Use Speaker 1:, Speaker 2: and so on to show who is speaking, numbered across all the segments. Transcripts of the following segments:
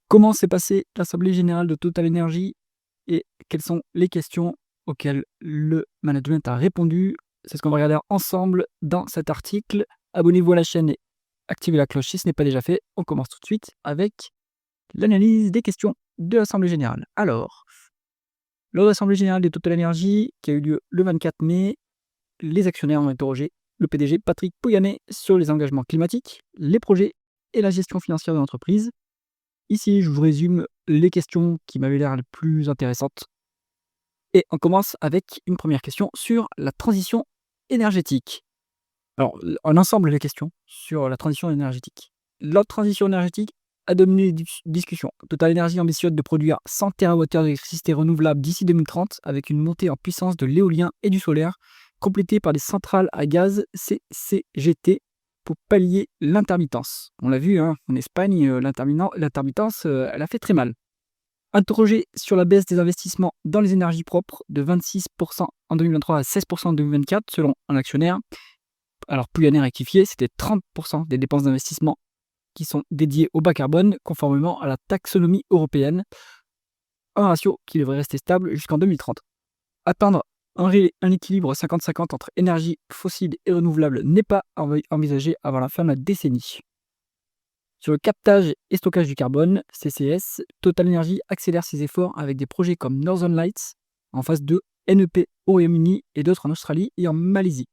Speaker 1: Comment s'est passée l'assemblée générale de Total Energy et quelles sont les questions auxquelles le management a répondu? C'est ce qu'on va regarder ensemble dans cet article. Abonnez-vous à la chaîne et activez la cloche si ce n'est pas déjà fait. On commence tout de suite avec l'analyse des questions de l'assemblée générale. Alors, lors de l'assemblée générale de Total Energy qui a eu lieu le 24 mai, les actionnaires ont interrogé le PDG Patrick Pouyanné sur les engagements climatiques, les projets et la gestion financière de l'entreprise. Ici, je vous résume les questions qui m'avaient l'air les plus intéressantes. Et on commence avec une première question sur la transition énergétique. Alors, un ensemble de questions sur la transition énergétique. La transition énergétique a dominé les discussions. Total Energy ambitionne de produire 100 TWh d'électricité renouvelable d'ici 2030 avec une montée en puissance de l'éolien et du solaire, complétée par des centrales à gaz CCGT pour pallier l'intermittence. On l'a vu, hein, en Espagne, l'intermittence, elle a fait très mal. Interrogé sur la baisse des investissements dans les énergies propres de 26% en 2023 à 16% en 2024, selon un actionnaire. Alors, Pouyanné a rectifié, c'était 30% des dépenses d'investissement qui sont dédiées au bas carbone, conformément à la taxonomie européenne, un ratio qui devrait rester stable jusqu'en 2030. Atteindre un équilibre 50-50 entre énergie fossile et renouvelable n'est pas envisagé avant la fin de la décennie. Sur le captage et stockage du carbone, CCS, Total Energy accélère ses efforts avec des projets comme Northern Lights en phase 2, NEP au Royaume-Uni et d'autres en Australie et en Malaisie.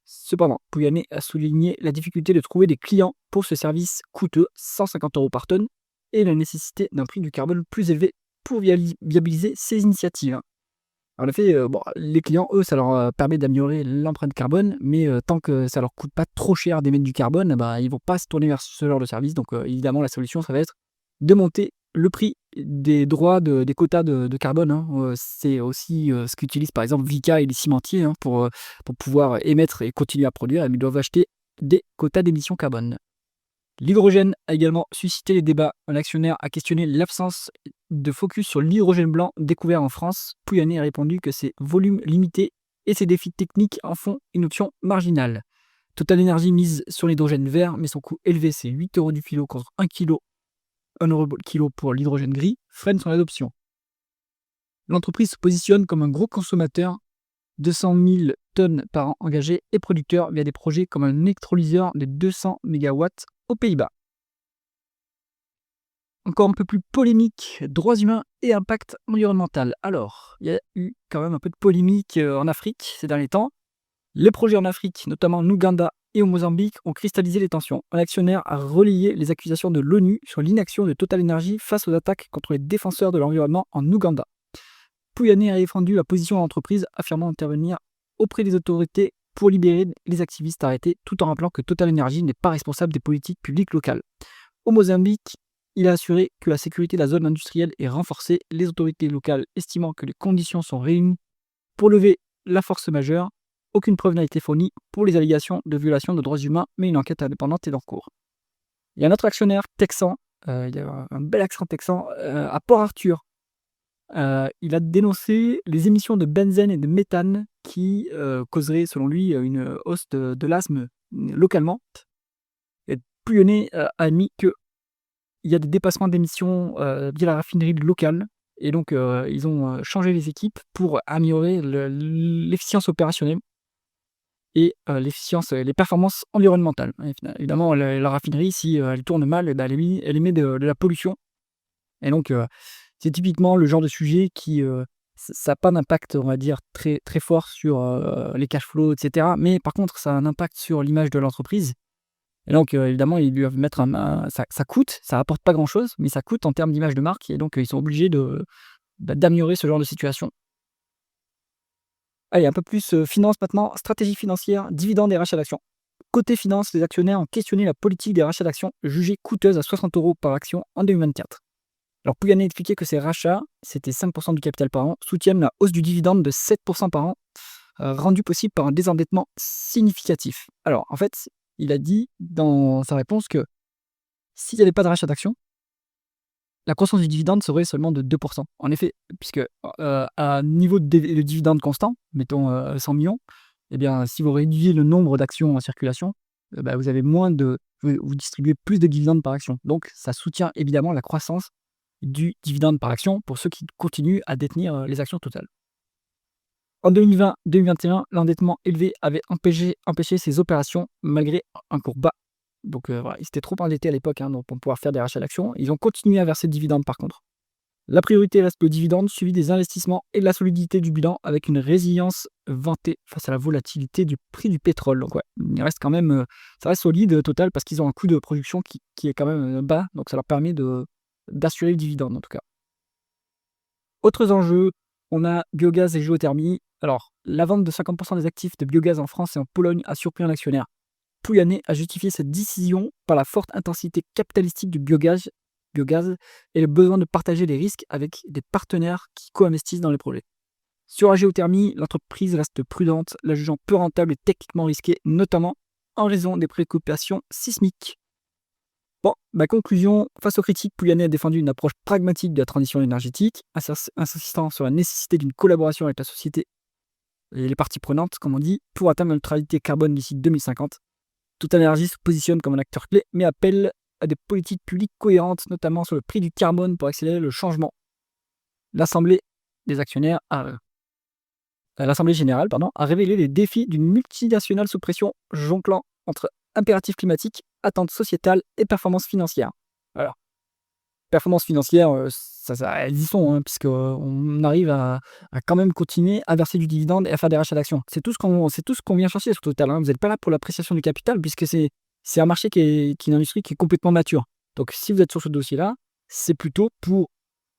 Speaker 1: Cependant, Pouyanné a souligné la difficulté de trouver des clients pour ce service coûteux, 150 € par tonne, et la nécessité d'un prix du carbone plus élevé pour viabiliser ces initiatives. En effet, les clients, eux, ça leur permet d'améliorer l'empreinte carbone, mais tant que ça leur coûte pas trop cher d'émettre du carbone, ils vont pas se tourner vers ce genre de service. Donc évidemment, la solution, ça va être de monter le prix des droits des quotas de carbone, hein. C'est aussi ce qu'utilisent par exemple Vicat et les cimentiers, hein, pour pouvoir émettre et continuer à produire. Ils doivent acheter des quotas d'émissions carbone. L'hydrogène a également suscité les débats. Un actionnaire a questionné l'absence de focus sur l'hydrogène blanc découvert en France. Pouyanné a répondu que ses volumes limités et ses défis techniques en font une option marginale. Total Energy mise sur l'hydrogène vert, mais son coût élevé, c'est 8 € du kilo contre 1 € le kilo pour l'hydrogène gris, freine son adoption. L'entreprise se positionne comme un gros consommateur, 200 000 tonnes par an engagées et producteur via des projets comme un électrolyseur de 200 MW aux Pays-Bas. Encore un peu plus polémique, droits humains et impact environnemental. Alors, il y a eu quand même un peu de polémique en Afrique ces derniers temps. Les projets en Afrique, notamment en Ouganda et au Mozambique, ont cristallisé les tensions. Un actionnaire a relayé les accusations de l'ONU sur l'inaction de Total Energy face aux attaques contre les défenseurs de l'environnement en Ouganda. Pouyanné a défendu la position de l'entreprise, affirmant intervenir auprès des autorités pour libérer les activistes arrêtés, tout en rappelant que Total Energy n'est pas responsable des politiques publiques locales. Au Mozambique, il a assuré que la sécurité de la zone industrielle est renforcée, les autorités locales estimant que les conditions sont réunies pour lever la force majeure. Aucune preuve n'a été fournie pour les allégations de violation de droits humains, mais une enquête indépendante est en cours. Il y a un autre actionnaire texan, il y a un bel accent texan, à Port-Arthur. Il a dénoncé les émissions de benzène et de méthane qui causeraient, selon lui, une hausse de l'asthme localement. Et Pouyanné a admis qu'il y a des dépassements d'émissions via la raffinerie locale. Et donc, ils ont changé les équipes pour améliorer l'efficience opérationnelle et les performances environnementales. Et évidemment, la raffinerie, si elle tourne mal, elle émet de la pollution. Et donc, c'est typiquement le genre de sujet qui, ça n'a pas d'impact, on va dire, très, très fort sur les cash flows, etc. Mais par contre, ça a un impact sur l'image de l'entreprise. Et donc, évidemment, ils doivent mettre ça coûte, ça apporte pas grand-chose, mais ça coûte en termes d'image de marque. Et donc, ils sont obligés d'améliorer ce genre de situation. Allez, un peu plus finance maintenant, stratégie financière, dividendes et rachats d'actions. Côté finance, les actionnaires ont questionné la politique des rachats d'actions jugée coûteuse à 60 € par action en 2024. Alors, Pouyanné a expliqué que ces rachats, c'était 5% du capital par an, soutiennent la hausse du dividende de 7% par an, rendue possible par un désendettement significatif. Alors, en fait, il a dit dans sa réponse que s'il n'y avait pas de rachat d'actions, la croissance du dividende serait seulement de 2%. En effet, puisque à niveau de dividende constant, mettons 100 millions, eh bien, si vous réduisez le nombre d'actions en circulation, vous avez vous distribuez plus de dividendes par action. Donc, ça soutient évidemment la croissance du dividende par action pour ceux qui continuent à détenir les actions Total. En 2020-2021, l'endettement élevé avait empêché ces opérations malgré un cours bas. Donc voilà, ils étaient trop endettés à l'époque donc pour pouvoir faire des rachats d'actions. Ils ont continué à verser des dividendes par contre. La priorité reste le dividende, suivi des investissements et de la solidité du bilan avec une résilience vantée face à la volatilité du prix du pétrole. Donc ouais, il reste quand même, ça reste solide Total parce qu'ils ont un coût de production qui est quand même bas, donc ça leur permet d'assurer le dividende en tout cas. Autres enjeux, on a biogaz et géothermie. Alors, la vente de 50% des actifs de biogaz en France et en Pologne a surpris un actionnaire. Pouyanné a justifié cette décision par la forte intensité capitalistique du biogaz et le besoin de partager les risques avec des partenaires qui co-investissent dans les projets. Sur la géothermie, l'entreprise reste prudente, la jugeant peu rentable et techniquement risquée, notamment en raison des préoccupations sismiques. Bon, ma conclusion, face aux critiques, Pouyanné a défendu une approche pragmatique de la transition énergétique, insistant sur la nécessité d'une collaboration avec la société et les parties prenantes, comme on dit, pour atteindre la neutralité carbone d'ici 2050. TotalEnergies se positionne comme un acteur clé, mais appelle à des politiques publiques cohérentes, notamment sur le prix du carbone pour accélérer le changement. L'Assemblée générale a révélé les défis d'une multinationale sous pression jonglant entre impératifs climatiques, attentes sociétales et performances financières. Alors, performances financières, elles y sont, puisqu'on arrive à quand même continuer à verser du dividende et à faire des rachats d'actions. C'est tout ce qu'on vient chercher sur Total. Vous n'êtes pas là pour l'appréciation du capital, puisque c'est un marché qui est une industrie qui est complètement mature. Donc si vous êtes sur ce dossier-là, c'est plutôt pour,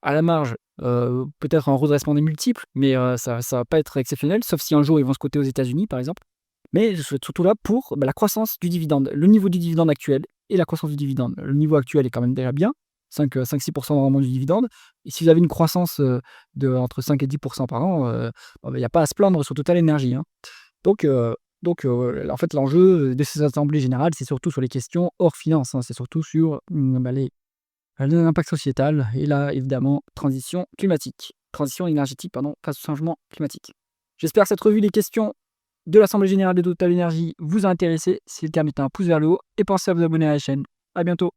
Speaker 1: à la marge, peut-être un redressement des multiples, mais ça va pas être exceptionnel, sauf si un jour ils vont se coter aux États-Unis, par exemple. Mais je suis surtout là pour la croissance du dividende, le niveau du dividende actuel et la croissance du dividende. Le niveau actuel est quand même déjà bien, 5-6% de rendement du dividende. Et si vous avez une croissance de entre 5 et 10% par an, il n'y a pas à se plaindre sur Total Energy. Donc, en fait, l'enjeu de ces assemblées générales, c'est surtout sur les questions hors finance. C'est surtout sur l'impact sociétal et là, évidemment, transition énergétique, face au changement climatique. J'espère que cette revue des questions de l'Assemblée générale de Total Energy vous a intéressé. Si c'est le cas, mettez un pouce vers le haut et pensez à vous abonner à la chaîne. À bientôt.